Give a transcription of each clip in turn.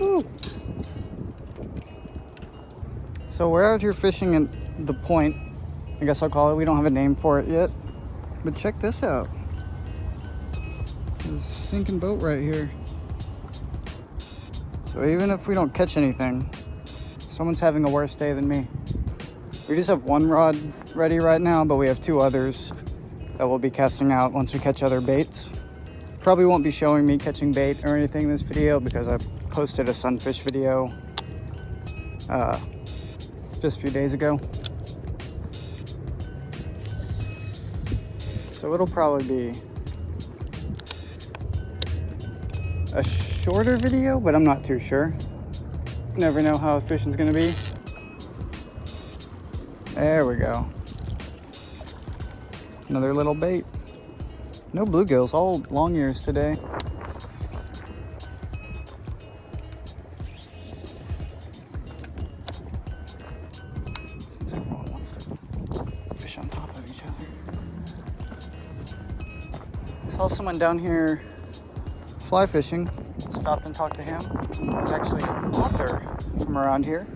Woo. So we're out here fishing at the point, I guess I'll call it. We don't have a name for it yet, but check this out. There's a sinking boat right here. So even if we don't catch anything, someone's having a worse day than me. We just have one rod ready right now, but we have two others that we'll be casting out once we catch other baits. Probably won't be showing me catching bait or anything in this video because I posted a sunfish video just a few days ago. So it'll probably be a shorter video, but I'm not too sure. Never know how fishing's gonna be. There we go. Another little bait. No bluegills, all long ears today. Since everyone wants to fish on top of each other. I saw someone down here fly fishing. Stopped and talked to him. He's actually an author from around here.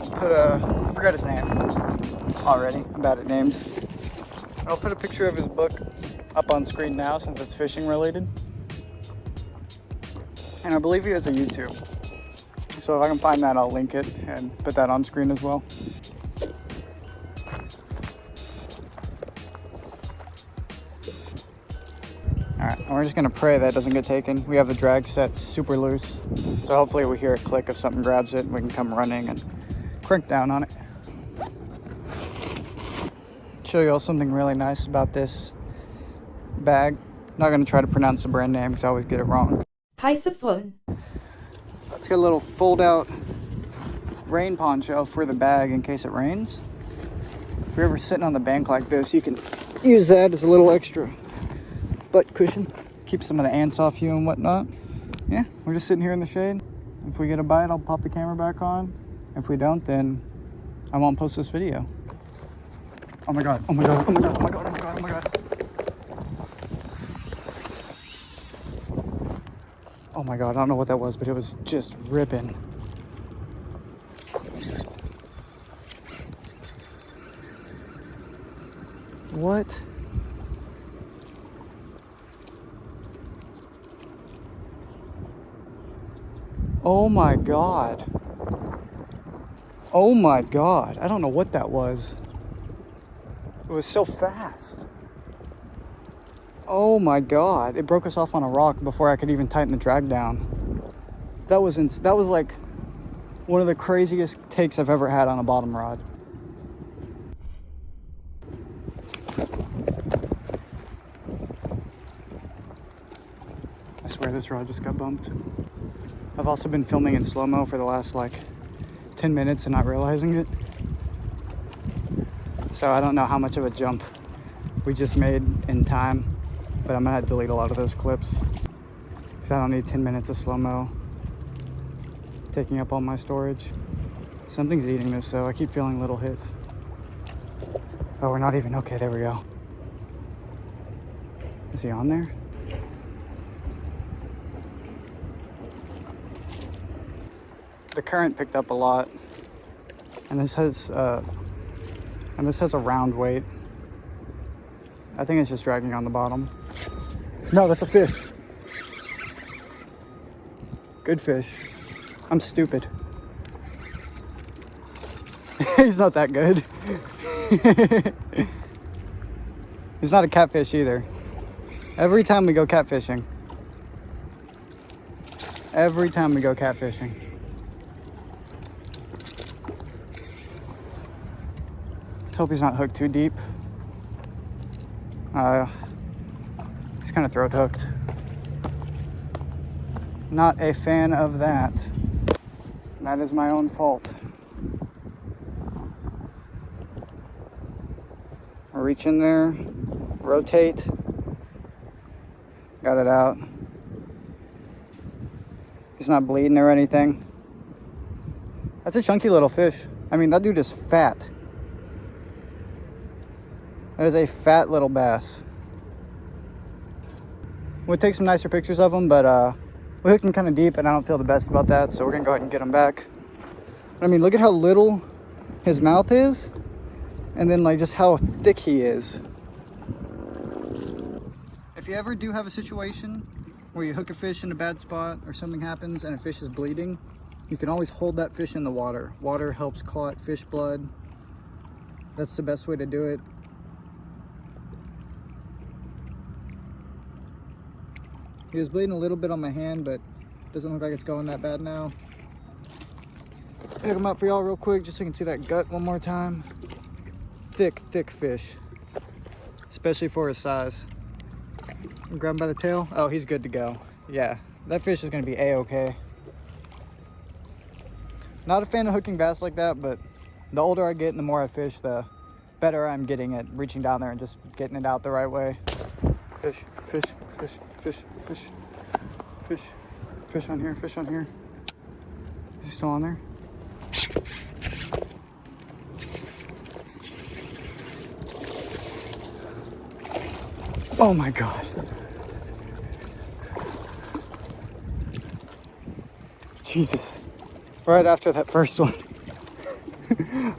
I forgot his name already. I'm bad at names. I'll put a picture of his book up on screen now since it's fishing related. And I believe he has a YouTube. So if I can find that, I'll link it and put that on screen as well. Alright, and we're just gonna pray that doesn't get taken. We have the drag set super loose. So hopefully we hear a click if something grabs it and we can come running and crank down on it. Show you all something really nice about this bag. Not gonna try to pronounce the brand name because I always get it wrong. It's It's got a little fold out rain poncho for the bag in case it rains. If you're ever sitting on the bank like this, you can use that as a little extra butt cushion. Keep some of the ants off you and whatnot. Yeah, we're just sitting here in the shade. If we get a bite, I'll pop the camera back on. If we don't, then I won't post this video. Oh my god, oh my god, oh my god, oh my god, oh my god, oh my god. Oh my god, I don't know what that was, but it was just ripping. What? Oh my god. Oh my god, I don't know what that was. It was so fast. Oh my god, it broke us off on a rock before I could even tighten the drag down. That was like one of the craziest takes I've ever had on a bottom rod. I swear this rod just got bumped. I've also been filming in slow-mo for the last like 10 minutes and not realizing it. So I don't know how much of a jump we just made in time, but I'm gonna have to delete a lot of those clips because I don't need 10 minutes of slow-mo taking up all my storage. Something's eating this though. I keep feeling little hits. Oh, we're not even, okay, there we go. Is he on there? The current picked up a lot, and this has a round weight. I think it's just dragging on the bottom. No, that's a fish. Good fish. I'm stupid. He's not that good. He's not a catfish either. Every time we go catfishing. Let's hope he's not hooked too deep. He's kind of throat hooked. Not a fan of that. That is my own fault. Reach in there, rotate, got it out. He's not bleeding or anything. That's a chunky little fish. I mean, that dude is fat. That is a fat little bass. We'll take some nicer pictures of him, but We hooked him kind of deep and I don't feel the best about that, so we're gonna go ahead and get him back. But I mean, look at how little his mouth is, and then like just how thick he is. If you ever do have a situation where you hook a fish in a bad spot or something happens and a fish is bleeding, you can always hold that fish in the water. Water helps clot fish blood. That's the best way to do it. He was bleeding a little bit on my hand, but doesn't look like it's going that bad now. Pick him up for y'all real quick just so you can see that gut one more time. Thick, thick fish, especially for his size. Grab him by the tail. Oh, he's good to go. Yeah, that fish is gonna be a-okay. Not a fan of hooking bass like that, but the older I get and the more I fish, the better I'm getting at reaching down there and just getting it out the right way. Fish, fish, fish, fish, fish, fish, fish on here, fish on here. Is he still on there? Oh my God. Jesus. Right after that first one.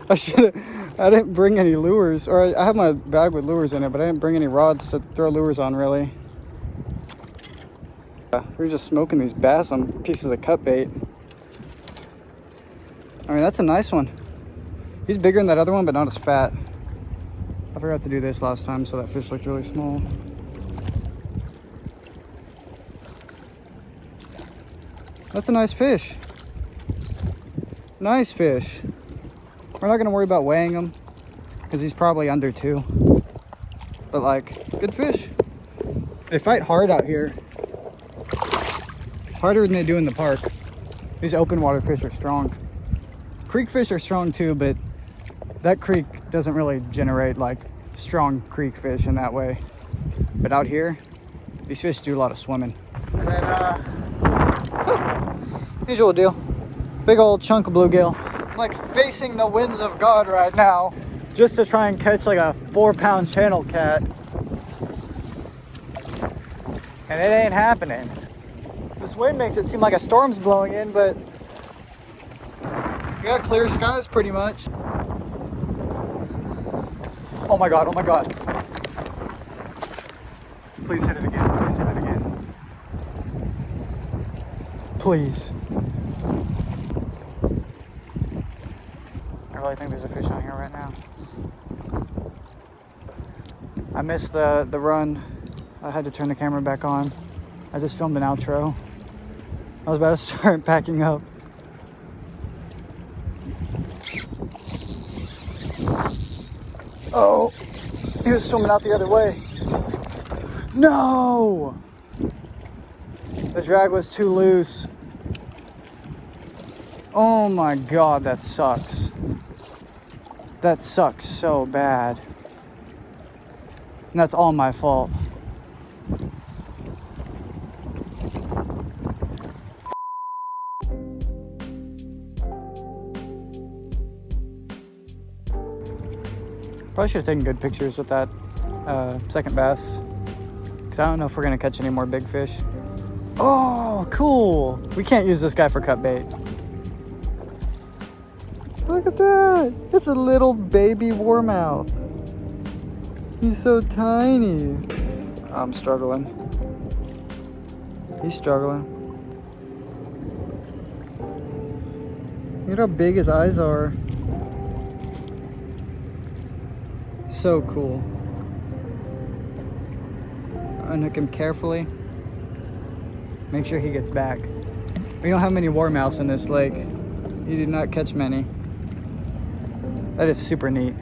I didn't bring any lures, or I have my bag with lures in it, but I didn't bring any rods to throw lures on really. We're just smoking these bass on pieces of cut bait. I mean, that's a nice one. He's bigger than that other one, but not as fat. I forgot to do this last time, so that fish looked really small. That's a nice fish. Nice fish. We're not gonna worry about weighing him because he's probably under 2. But like, good fish. They fight hard out here. Harder than they do in the park. These open water fish are strong. Creek fish are strong too, but that creek doesn't really generate like strong creek fish in that way. But out here, these fish do a lot of swimming. And then, usual deal. Big old chunk of bluegill. I'm like facing the winds of God right now just to try and catch like a 4-pound channel cat. And it ain't happening. This wind makes it seem like a storm's blowing in, but we got clear skies pretty much. Oh my God, oh my God. Please hit it again, please hit it again. Please. I really think there's a fish on here right now. I missed the run. I had to turn the camera back on. I just filmed an outro. I was about to start packing up. Oh, he was swimming out the other way. No! The drag was too loose. Oh my God, that sucks. That sucks so bad. And that's all my fault. Probably should have taken good pictures with that second bass, because I don't know if we're gonna catch any more big fish. Oh, cool. We can't use this guy for cut bait. Look at that. It's a little baby warmouth. He's so tiny. I'm struggling. He's struggling. Look at how big his eyes are. So cool. Unhook him carefully. Make sure he gets back. We don't have many warmouths in this lake. You did not catch many. That is super neat.